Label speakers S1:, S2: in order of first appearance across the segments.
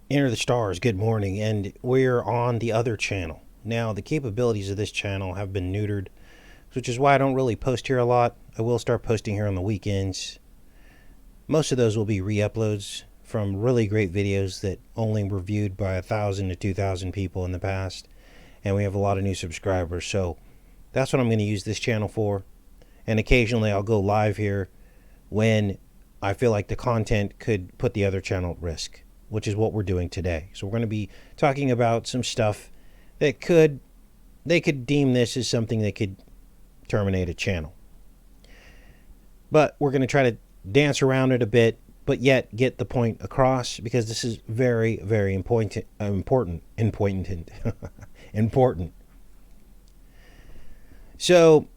S1: Enter the stars, good morning, and we're on the other channel. Now, the capabilities of this channel have been neutered, which is why I don't really post here a lot. I will start posting here on the weekends. Most of those will be re-uploads from really great videos that only were viewed by 1,000 to 2,000 people in the past, and we have a lot of new subscribers, so that's what I'm going to use this channel for. And occasionally I'll go live here when I feel like the content could put the other channel at risk, which is what we're doing today. So we're going to be talking about some stuff that they could deem this as something that could terminate a channel. But we're going to try to dance around it a bit, but yet get the point across, because this is very, very important. Important. So,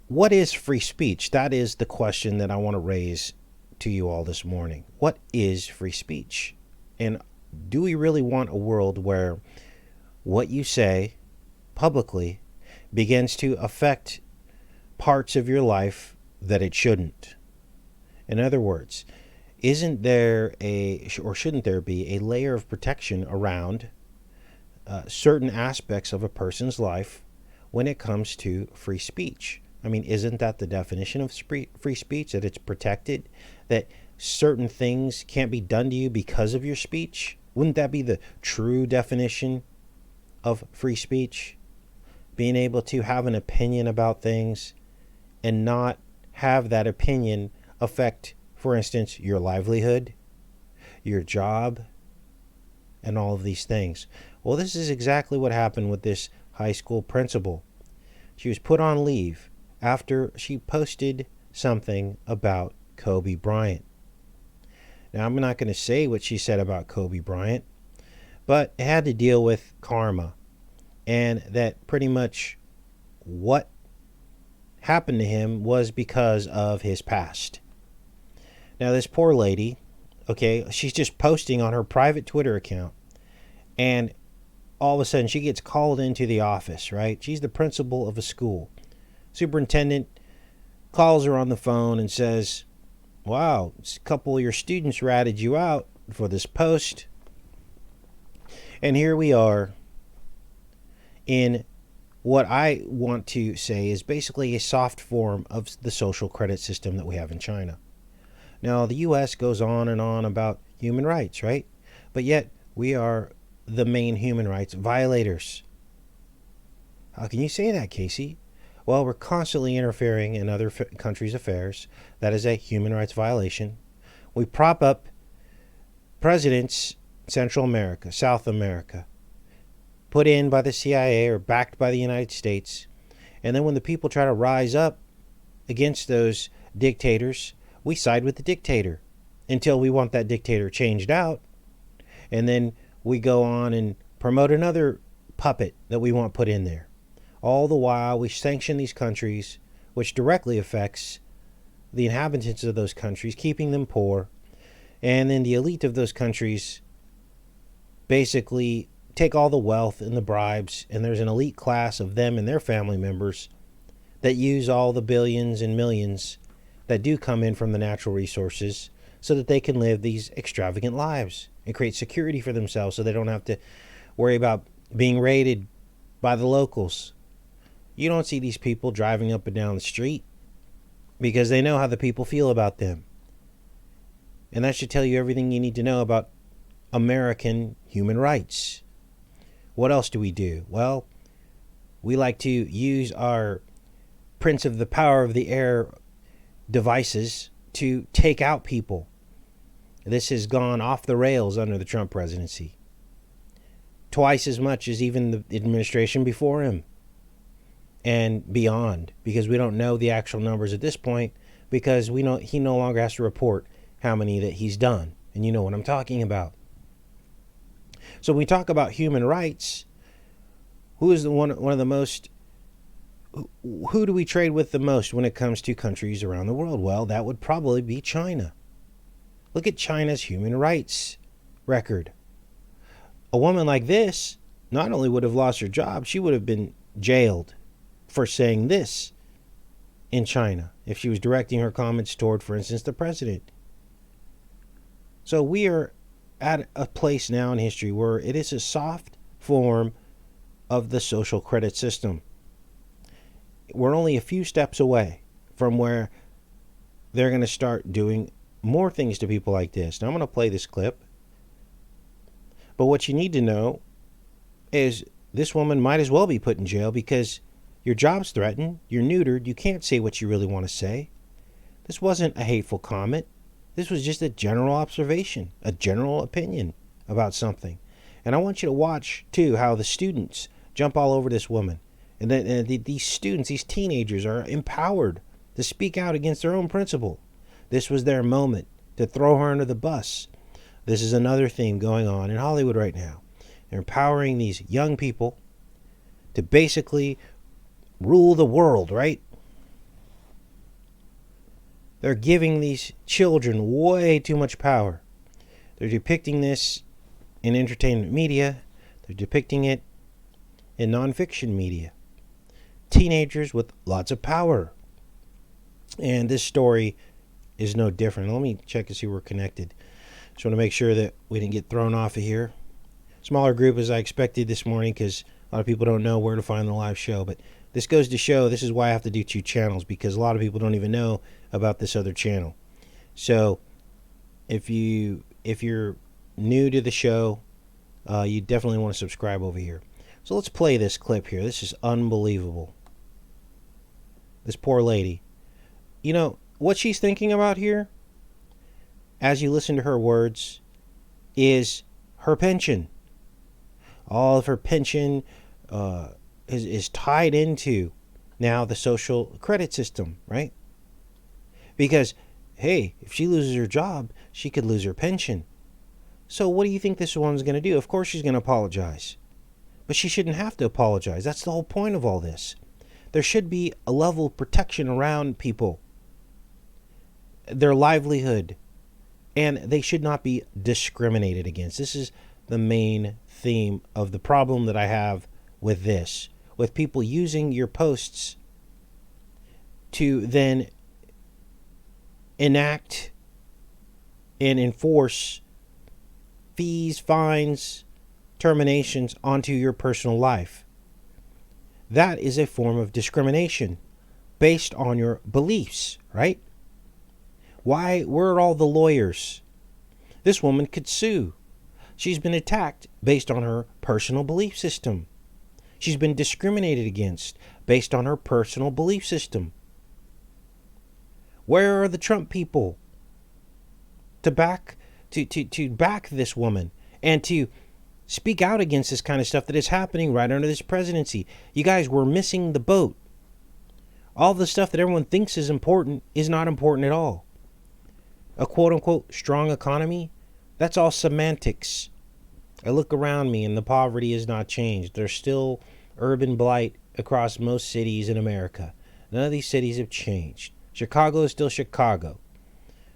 S1: what is free speech? That is the question that I want to raise to you all this morning. What is free speech? And do we really want a world where what you say publicly begins to affect parts of your life that it shouldn't? In other words, isn't there or shouldn't there be a layer of protection around certain aspects of a person's life when it comes to free speech? I mean, isn't that the definition of free speech, that it's protected, that certain things can't be done to you because of your speech? Wouldn't that be the true definition of free speech? Being able to have an opinion about things and not have that opinion affect, for instance, your livelihood, your job, and all of these things. Well, this is exactly what happened with this high school principal. She was put on leave after she posted something about Kobe Bryant. Now, I'm not going to say what she said about Kobe Bryant, but it had to deal with karma, and that pretty much what happened to him was because of his past. Now, this poor lady, okay, she's just posting on her private Twitter account, and all of a sudden she gets called into the office, right? She's the principal of a school. Superintendent calls her on the phone and says, wow, a couple of your students ratted you out for this post. And here we are in what I want to say is basically a soft form of the social credit system that we have in China. Now, the U.S. goes on and on about human rights, right? But yet we are the main human rights violators. How can you say that, Casey? Well, we're constantly interfering in other countries' affairs. That is a human rights violation. We prop up presidents in Central America, South America, put in by the CIA or backed by the United States. And then when the people try to rise up against those dictators, we side with the dictator until we want that dictator changed out. And then we go on and promote another puppet that we want put in there. All the while, we sanction these countries, which directly affects the inhabitants of those countries, keeping them poor. And then the elite of those countries basically take all the wealth and the bribes, and there's an elite class of them and their family members that use all the billions and millions that do come in from the natural resources so that they can live these extravagant lives and create security for themselves so they don't have to worry about being raided by the locals. You don't see these people driving up and down the street because they know how the people feel about them. And that should tell you everything you need to know about American human rights. What else do we do? Well, we like to use our Prince of the Power of the Air devices to take out people. This has gone off the rails under the Trump presidency. Twice as much as even the administration before him. And beyond, because we don't know the actual numbers at this point, because we know he no longer has to report how many that he's done. And you know what I'm talking about. So when we talk about human rights, who is one of the most, who do we trade with the most when it comes to countries around the world? Well, that would probably be China. Look at China's human rights record. A woman like this not only would have lost her job, she would have been jailed for saying this in China if she was directing her comments toward, for instance, the president. So we are at a place now in history where it is a soft form of the social credit system. We're only a few steps away from where they're going to start doing more things to people like this. Now I'm going to play this clip. But what you need to know is this woman might as well be put in jail because your job's threatened, you're neutered, you can't say what you really want to say. This wasn't a hateful comment. This was just a general observation, a general opinion about something. And I want you to watch, too, how the students jump all over this woman. And then these students, these teenagers, are empowered to speak out against their own principal. This was their moment to throw her under the bus. This is another theme going on in Hollywood right now. They're empowering these young people to basically rule the world, right? They're giving these children way too much power. They're depicting this in entertainment media. They're depicting it in nonfiction media. Teenagers with lots of power. And this story is no different. Let me check to see we're connected. Just want to make sure that we didn't get thrown off of here. Smaller group as I expected this morning because a lot of people don't know where to find the live show. But this goes to show this is why I have to do 2 channels, because a lot of people don't even know about this other channel. So if you're new to the show, you definitely want to subscribe over here. So let's play this clip here. This is unbelievable. This poor lady. You know, what she's thinking about here, as you listen to her words, is her pension. All of her pension is tied into now the social credit system, right? Because, hey, if she loses her job, she could lose her pension. So what do you think this woman's going to do? Of course she's going to apologize. But she shouldn't have to apologize. That's the whole point of all this. There should be a level of protection around people, their livelihood, and they should not be discriminated against. This is the main theme of the problem that I have with this, with people using your posts to then enact and enforce fees, fines, terminations onto your personal life. That is a form of discrimination based on your beliefs, right? Why? Where are all the lawyers? This woman could sue. She's been attacked based on her personal belief system. She's been discriminated against based on her personal belief system. Where are the Trump people to back this woman and to speak out against this kind of stuff that is happening right under this presidency? You guys, we're missing the boat. All the stuff that everyone thinks is important is not important at all. A quote-unquote strong economy, that's all semantics. I look around me and the poverty has not changed. There's still urban blight across most cities in America. None of these cities have changed. Chicago is still Chicago.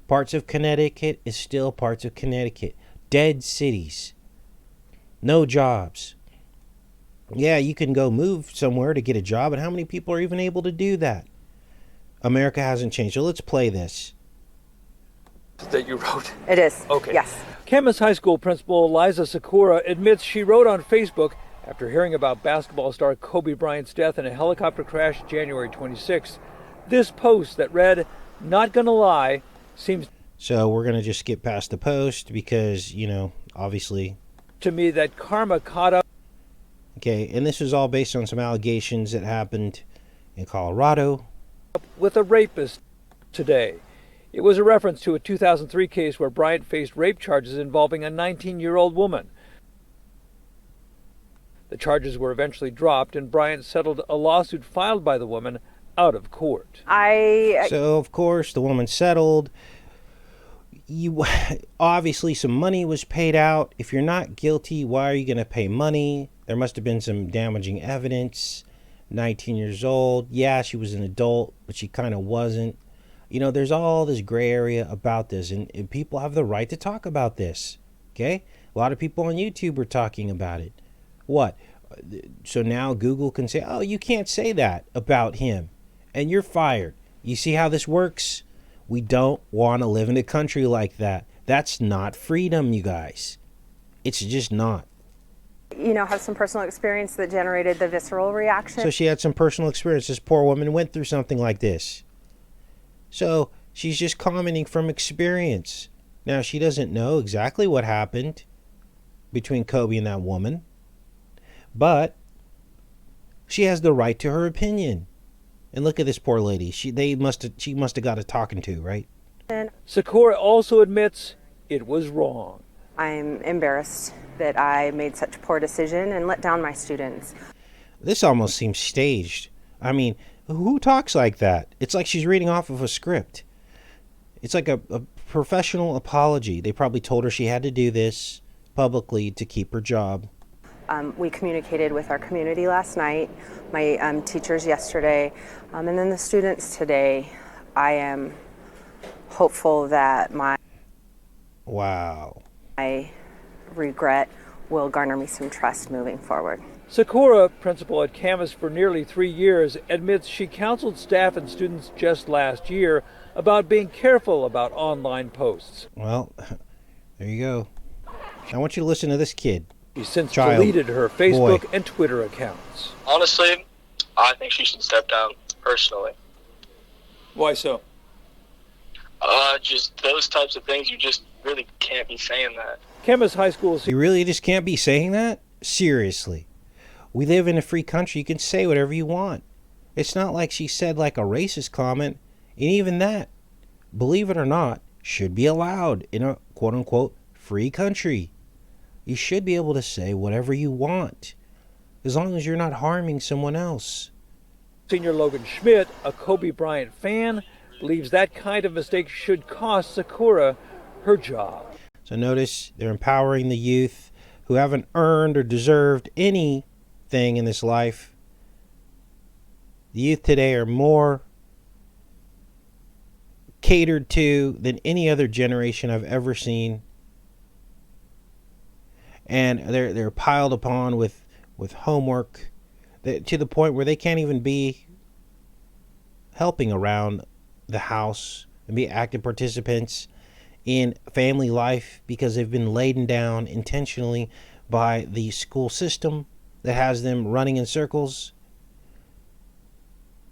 S1: Parts of Connecticut is still parts of Connecticut. Dead cities. No jobs. Yeah, you can go move somewhere to get a job, but how many people are even able to do that? America hasn't changed. So let's play this.
S2: That you wrote?
S3: It is.
S2: Okay.
S3: Yes.
S2: Camas High School principal Eliza Sakura admits she wrote on Facebook after hearing about basketball star Kobe Bryant's death in a helicopter crash January 26th. This post that read, "Not gonna lie," seems
S1: So we're going to just skip past the post because, obviously.
S2: to me that karma caught up.
S1: Okay, and this was all based on some allegations that happened in Colorado
S2: With a rapist today. It was a reference to a 2003 case where Bryant faced rape charges involving a 19-year-old woman. The charges were eventually dropped, and Bryant settled a lawsuit filed by the woman out of court.
S1: So, of course, the woman settled. Obviously, some money was paid out. If you're not guilty, why are you going to pay money? There must have been some damaging evidence. 19 years old. Yeah, she was an adult, but she kind of wasn't. There's all this gray area about this, and people have the right to talk about this, okay? A lot of people on YouTube are talking about it. What? So now Google can say, oh, you can't say that about him, and you're fired. You see how this works? We don't want to live in a country like that. That's not freedom, you guys. It's just not.
S3: Have some personal experience that generated the visceral reaction.
S1: So she had some personal experience. This poor woman went through something like this. So she's just commenting from experience. Now, she doesn't know exactly what happened between Kobe and that woman, but she has the right to her opinion. And look at this poor lady. She must have got a talking to, right?
S2: Sakura also admits it was wrong.
S3: I'm embarrassed that I made such a poor decision and let down my students.
S1: This almost seems staged. I mean, who talks like that? It's like she's reading off of a script. It's like a professional apology. They probably told her she had to do this publicly to keep her job.
S3: We communicated with our community last night, my teachers yesterday, and then the students today. I am hopeful that my regret will garner me some trust moving forward.
S2: Sakura, principal at Camas for nearly 3 years, admits she counseled staff and students just last year about being careful about online posts.
S1: Well, there you go. I want you to listen to this kid.
S2: She's since deleted her Facebook and Twitter accounts.
S4: Honestly, I think she should step down personally.
S2: Why so?
S4: Just those types of things, you just really can't be saying that.
S2: Camas High School.
S1: You really just can't be saying that? Seriously. We live in a free country. You can say whatever you want. It's not like she said like a racist comment. And even that, believe it or not, should be allowed in a quote-unquote free country. You should be able to say whatever you want, as long as you're not harming someone else.
S2: Senior Logan Schmidt, a Kobe Bryant fan, believes that kind of mistake should cost Sakura her job.
S1: So notice they're empowering the youth who haven't earned or deserved anything in this life. The youth today are more catered to than any other generation I've ever seen. And they're piled upon with homework to the point where they can't even be helping around the house and be active participants in family life because they've been laden down intentionally by the school system that has them running in circles.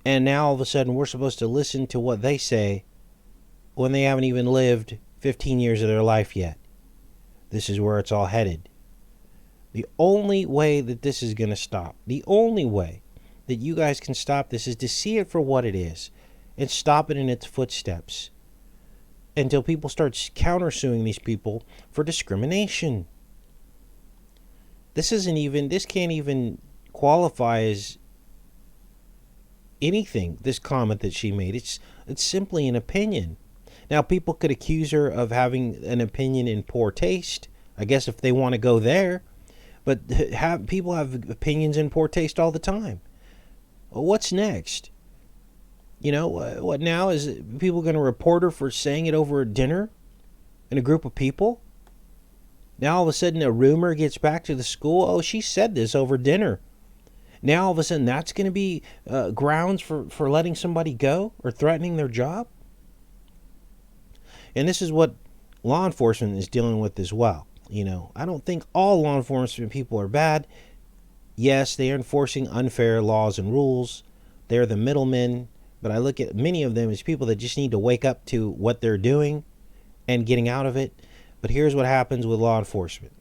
S1: And now all of a sudden we're supposed to listen to what they say when they haven't even lived 15 years of their life yet. This is where it's all headed. The only way that this is going to stop, the only way that you guys can stop this is to see it for what it is and stop it in its footsteps until people start countersuing these people for discrimination. This can't even qualify as anything, this comment that she made. It's simply an opinion. Now, people could accuse her of having an opinion in poor taste, I guess, if they want to go there. But people have opinions in poor taste all the time. Well, what's next? What now? Is people going to report her for saying it over a dinner in a group of people? Now all of a sudden a rumor gets back to the school. Oh, she said this over dinner. Now all of a sudden that's going to be grounds for letting somebody go or threatening their job? And this is what law enforcement is dealing with as well. I don't think all law enforcement people are bad. Yes, they are enforcing unfair laws and rules. They're the middlemen. But I look at many of them as people that just need to wake up to what they're doing and getting out of it. But here's what happens with law enforcement.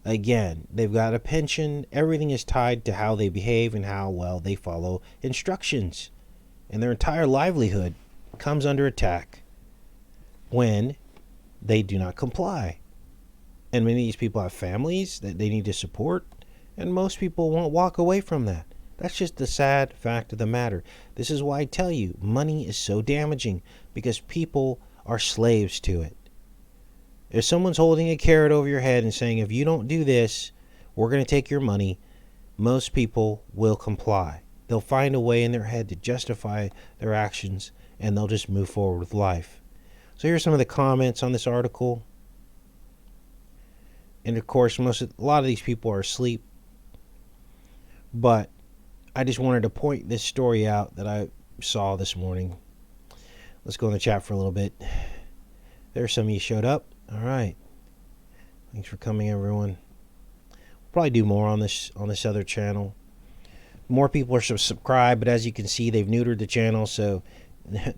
S1: Again, they've got a pension. Everything is tied to how they behave and how well they follow instructions. And their entire livelihood comes under attack when they do not comply. And many of these people have families that they need to support, and most people won't walk away from that. That's just the sad fact of the matter. This is why I tell you, money is so damaging, because people are slaves to it. If someone's holding a carrot over your head and saying, if you don't do this, we're going to take your money, most people will comply. They'll find a way in their head to justify their actions, and they'll just move forward with life. So here's some of the comments on this article. And of course, a lot of these people are asleep. But I just wanted to point this story out that I saw this morning. Let's go in the chat for a little bit. There's some of you showed up. All right. Thanks for coming, everyone. We'll probably do more on this other channel. More people are subscribed, but as you can see, they've neutered the channel, so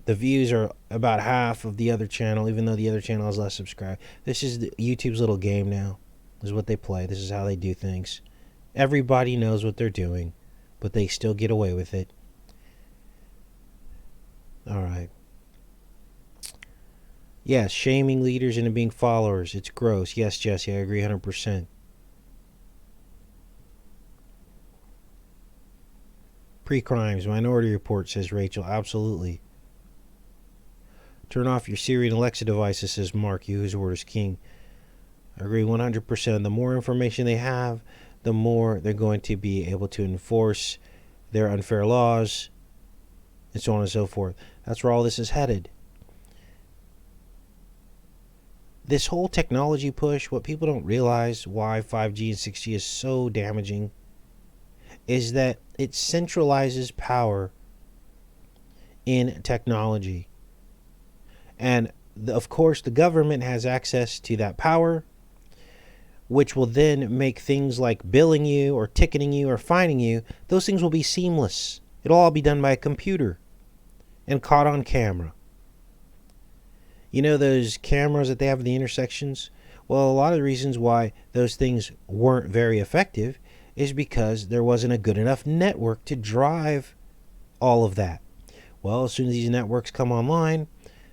S1: the views are about half of the other channel, even though the other channel has less subscribed. This is YouTube's little game now. This is what they play. This is how they do things. Everybody knows what they're doing, but they still get away with it. All right. Yes, shaming leaders into being followers. It's gross. Yes, Jesse, I agree 100%. Pre-crimes, Minority Report, says Rachel. Absolutely. Turn off your Siri and Alexa devices, says Mark. You whose word is king. I agree 100%. The more information they have, the more they're going to be able to enforce their unfair laws, and so on and so forth. That's where all this is headed. This whole technology push, what people don't realize why 5G and 6G is so damaging, is that it centralizes power in technology. And of course, the government has access to that power, which will then make things like billing you or ticketing you or fining you, those things will be seamless. It'll all be done by a computer and caught on camera. You know those cameras that they have at the intersections? Well, a lot of the reasons why those things weren't very effective is because there wasn't a good enough network to drive all of that. Well, as soon as these networks come online,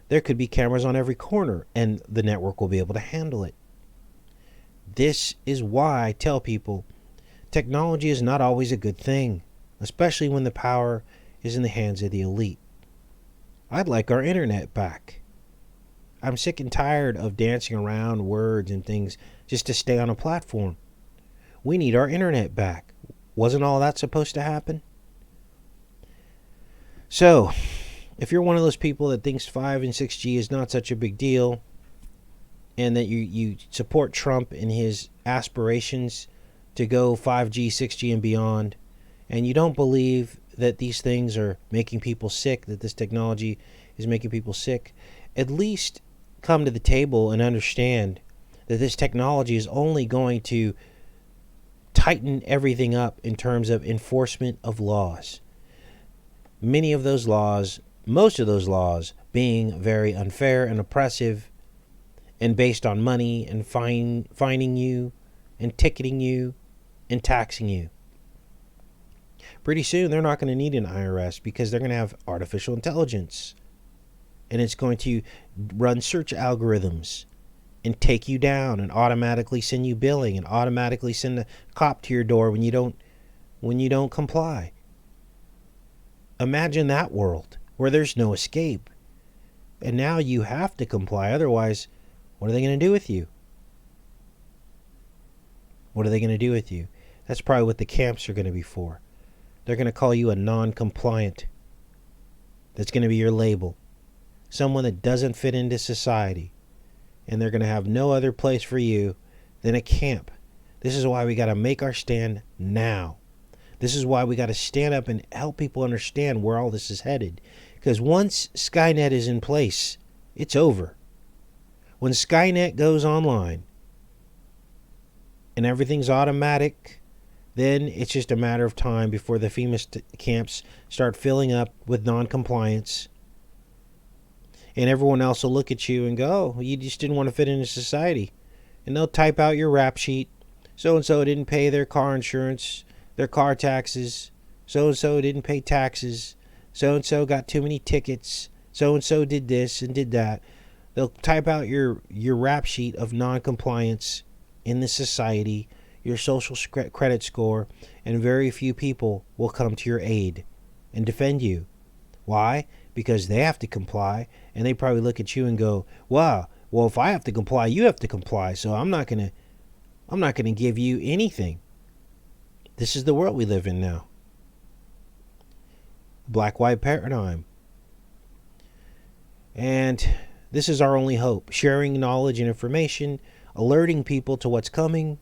S1: there could be cameras on every corner, and the network will be able to handle it. This is why I tell people technology is not always a good thing, especially when the power is in the hands of the elite. I'd like our internet back. I'm sick and tired of dancing around words and things just to stay on a platform. We need our internet back. Wasn't all that supposed to happen? So, if you're one of those people that thinks 5 and 6G is not such a big deal, and that you support Trump in his aspirations to go 5G, 6G, and beyond, and you don't believe that these things are making people sick, that this technology is making people sick, at least come to the table and understand that this technology is only going to tighten everything up in terms of enforcement of laws. Many of those laws, most of those laws, being very unfair and oppressive and based on money and fining you and ticketing you and taxing you. Pretty soon they're not going to need an IRS because they're going to have artificial intelligence. And it's going to run search algorithms and take you down and automatically send you billing and automatically send a cop to your door when you don't comply. Imagine that world where there's no escape. And now you have to comply. Otherwise, what are they going to do with you? What are they going to do with you? That's probably what the camps are going to be for. They're going to call you a non-compliant. That's going to be your label. Someone that doesn't fit into society. And they're going to have no other place for you than a camp. This is why we got to make our stand now. This is why we got to stand up and help people understand where all this is headed. Because once Skynet is in place, it's over. When Skynet goes online and everything's automatic, then it's just a matter of time before the FEMA camps start filling up with non-compliance. And everyone else will look at you and go, oh, you just didn't want to fit into society. And they'll type out your rap sheet. So-and-so didn't pay their car insurance, their car taxes. So-and-so didn't pay taxes. So-and-so got too many tickets. So-and-so did this and did that. They'll type out your rap sheet of non-compliance in the society, your social credit score, and very few people will come to your aid and defend you. Why? Because they have to comply, and they probably look at you and go, wow, well, if I have to comply, you have to comply, so I'm not gonna give you anything. This is the world we live in now. Black-white paradigm. And this is our only hope. Sharing knowledge and information, alerting people to what's coming,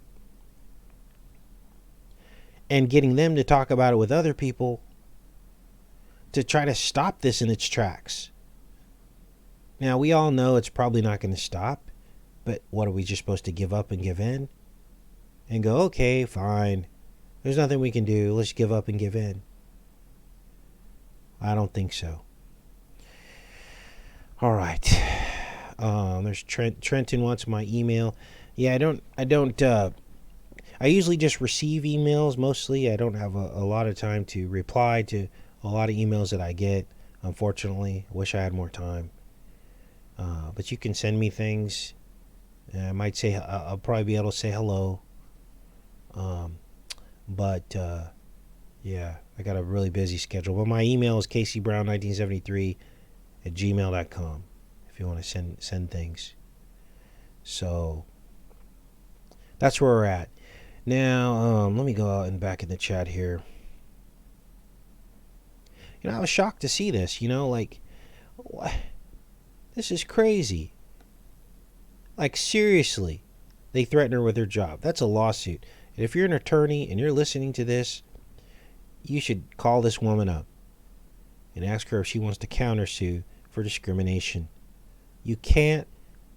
S1: and getting them to talk about it with other people to try to stop this in its tracks. Now, we all know it's probably not going to stop. But what, are we just supposed to give up and give in? And go, okay, fine. There's nothing we can do. Let's give up and give in. I don't think so. All right. There's Trenton wants my email. Yeah, I usually just receive emails mostly. I don't have a lot of time to reply to a lot of emails that I get. Unfortunately, I wish I had more time. But you can send me things. I might say, I'll probably be able to say hello. Yeah, I got a really busy schedule. But my email is kcbrown1973@gmail.com if you want to send things. So that's where we're at. Now, let me go out and back in the chat here. I was shocked to see this, like, what? This is crazy. Like, seriously, they threaten her with her job. That's a lawsuit. And if you're an attorney and you're listening to this, you should call this woman up and ask her if she wants to countersue for discrimination. You can't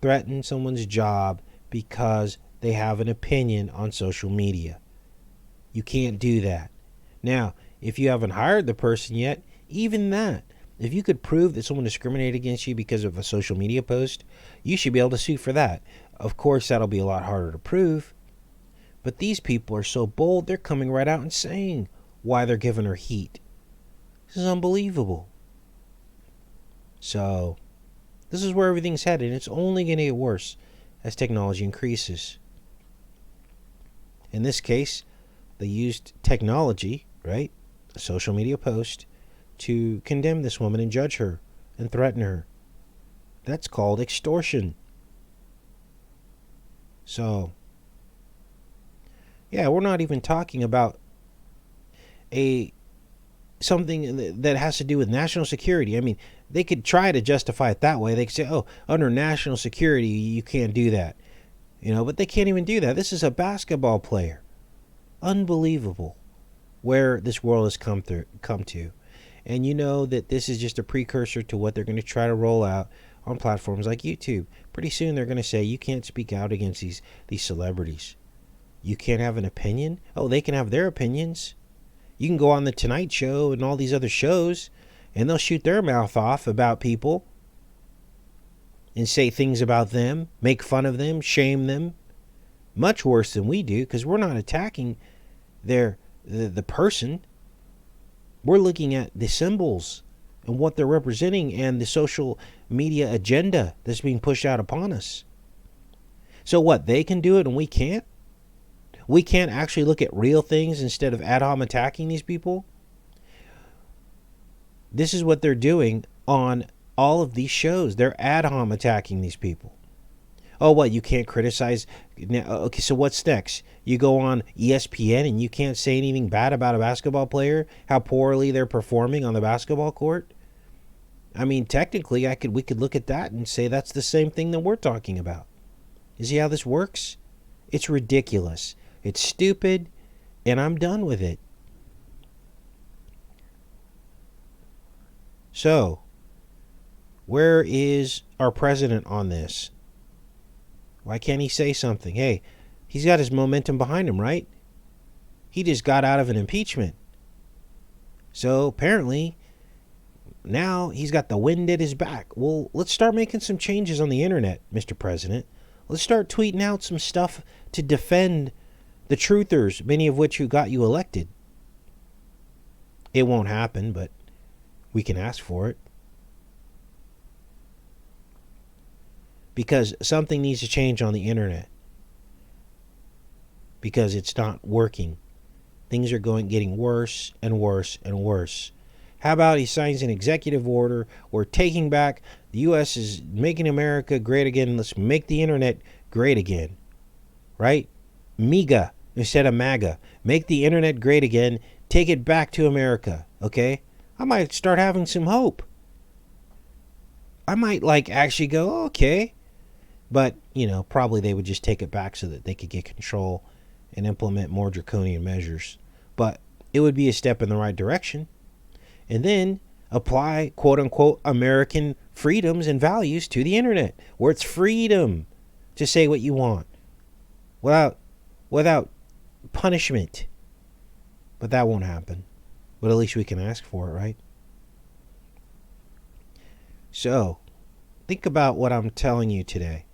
S1: threaten someone's job because they have an opinion on social media. You can't do that. Now, if you haven't hired the person yet, even that, if you could prove that someone discriminated against you because of a social media post, you should be able to sue for that. Of course, that'll be a lot harder to prove. But these people are so bold, they're coming right out and saying why they're giving her heat. This is unbelievable. So, this is where everything's headed. It's only going to get worse as technology increases. In this case, they used technology, right? A social media post, to condemn this woman and judge her and threaten her. That's called extortion. So, yeah, we're not even talking about something that has to do with national security. I mean, they could try to justify it that way. They could say, oh, under national security, you can't do that. But they can't even do that. This is a basketball player. Unbelievable where this world has come to. And you know that this is just a precursor to what they're going to try to roll out on platforms like YouTube. Pretty soon they're going to say you can't speak out against these celebrities. You can't have an opinion? Oh, they can have their opinions. You can go on the Tonight Show and all these other shows, and they'll shoot their mouth off about people and say things about them, make fun of them, shame them. Much worse than we do, because we're not attacking the person. We're looking at the symbols and what they're representing and the social media agenda that's being pushed out upon us. So what, they can do it and we can't? We can't actually look at real things instead of ad hom attacking these people? This is what they're doing on all of these shows. They're ad hom attacking these people. Oh, what, you can't criticize? Okay, so what's next? You go on ESPN and you can't say anything bad about a basketball player, how poorly they're performing on the basketball court? I mean, technically, we could look at that and say that's the same thing that we're talking about. You see how this works? It's ridiculous. It's stupid, and I'm done with it. So, where is our president on this? Why can't he say something? Hey, he's got his momentum behind him, right? He just got out of an impeachment. So apparently, now he's got the wind at his back. Well, let's start making some changes on the internet, Mr. President. Let's start tweeting out some stuff to defend the truthers, many of which who got you elected. It won't happen, but we can ask for it. Because something needs to change on the internet. Because it's not working. Things are getting worse and worse and worse. How about he signs an executive order? We're taking back, the U.S. is making America great again. Let's make the internet great again. Right? MEGA instead of MAGA. Make the internet great again. Take it back to America. Okay? I might start having some hope. I might actually go, okay. But, probably they would just take it back so that they could get control and implement more draconian measures. But it would be a step in the right direction. And then apply, quote unquote, American freedoms and values to the internet, where it's freedom, to say what you want without punishment. But that won't happen. But at least we can ask for it, right? So, think about what I'm telling you today.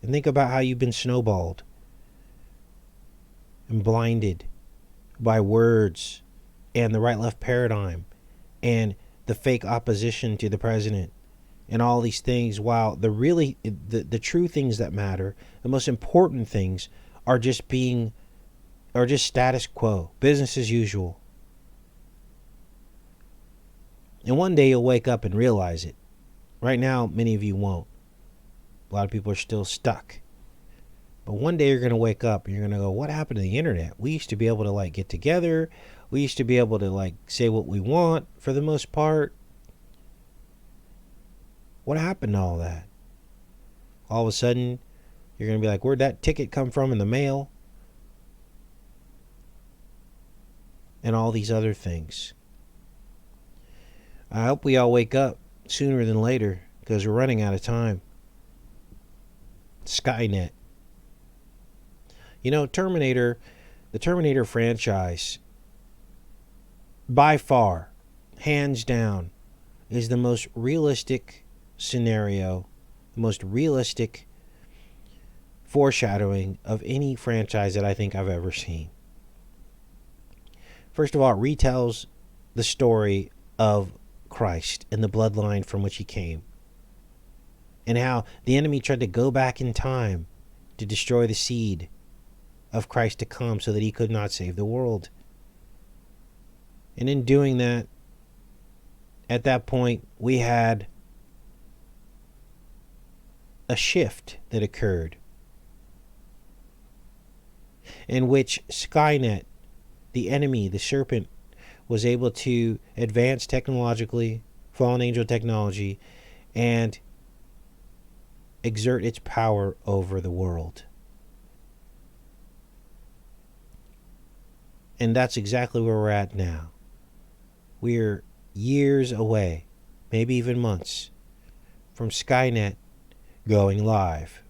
S1: And think about how you've been snowballed and blinded by words and the right-left paradigm and the fake opposition to the president and all these things, while the true things that matter, the most important things, are just status quo, business as usual. And one day you'll wake up and realize it. Right now, many of you won't. A lot of people are still stuck. But one day you're going to wake up and you're going to go, what happened to the internet? We used to be able to get together. We used to be able to say what we want for the most part. What happened to all that? All of a sudden, you're going to be like, where'd that ticket come from in the mail? And all these other things. I hope we all wake up sooner than later, because we're running out of time. Skynet. The Terminator franchise, by far, hands down, is the most realistic scenario, the most realistic foreshadowing of any franchise that I think I've ever seen. First of all, it retells the story of Christ and the bloodline from which he came, and how the enemy tried to go back in time to destroy the seed of Christ to come so that he could not save the world. And in doing that, at that point, we had a shift that occurred in which Skynet, the enemy, the serpent, was able to advance technologically, fallen angel technology, and exert its power over the world. And that's exactly where we're at now. We're years away, maybe even months, from Skynet going live.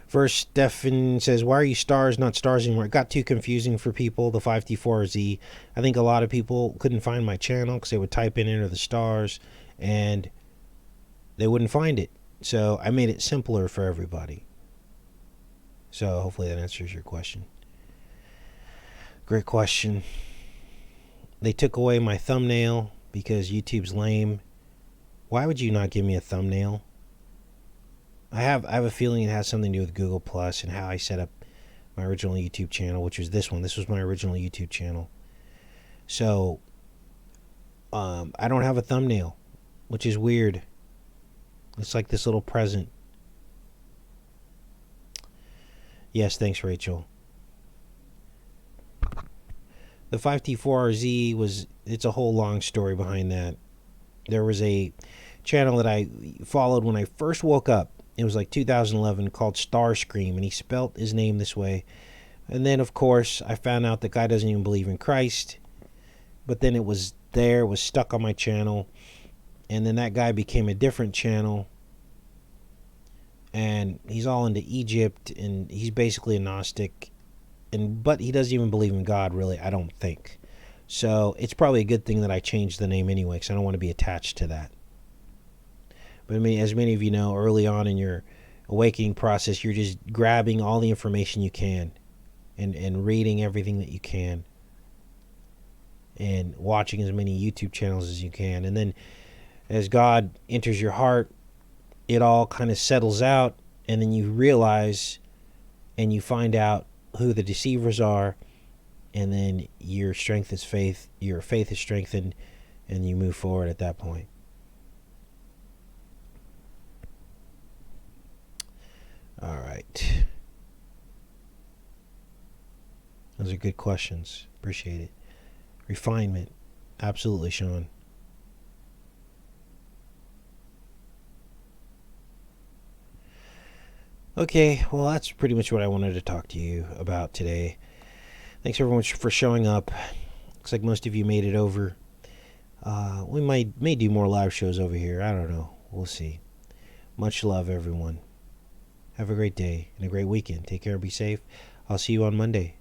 S1: First, Stefan says, why are you stars, not stars anymore? It got too confusing for people, the 5T4Z. I think a lot of people couldn't find my channel because they would type in Enter the Stars and they wouldn't find it. So I made it simpler for everybody. So hopefully that answers your question. Great question. They took away my thumbnail because YouTube's lame. Why would you not give me a thumbnail? I have a feeling it has something to do with Google Plus and how I set up my original YouTube channel, which was this one. This was my original YouTube channel. So, I don't have a thumbnail, which is weird. It's like this little present. Yes, thanks, Rachel. The 5T4RZ it's a whole long story behind that. There was a channel that I followed when I first woke up. It was 2011, called Starscream, and he spelt his name this way. And then, of course, I found out the guy doesn't even believe in Christ. But then it was stuck on my channel. And then that guy became a different channel. And he's all into Egypt, and he's basically a Gnostic. But he doesn't even believe in God, really, I don't think. So it's probably a good thing that I changed the name anyway, because I don't want to be attached to that. But as many of you know, early on in your awakening process, you're just grabbing all the information you can and reading everything that you can and watching as many YouTube channels as you can. And then as God enters your heart, it all kind of settles out, and then you realize and you find out who the deceivers are, and then your faith is strengthened, and you move forward at that point. All right. Those are good questions. Appreciate it. Refinement. Absolutely, Sean. Okay, well, that's pretty much what I wanted to talk to you about today. Thanks everyone for showing up. Looks like most of you made it over. We may do more live shows over here. I don't know. We'll see. Much love, everyone. Have a great day and a great weekend. Take care and be safe. I'll see you on Monday.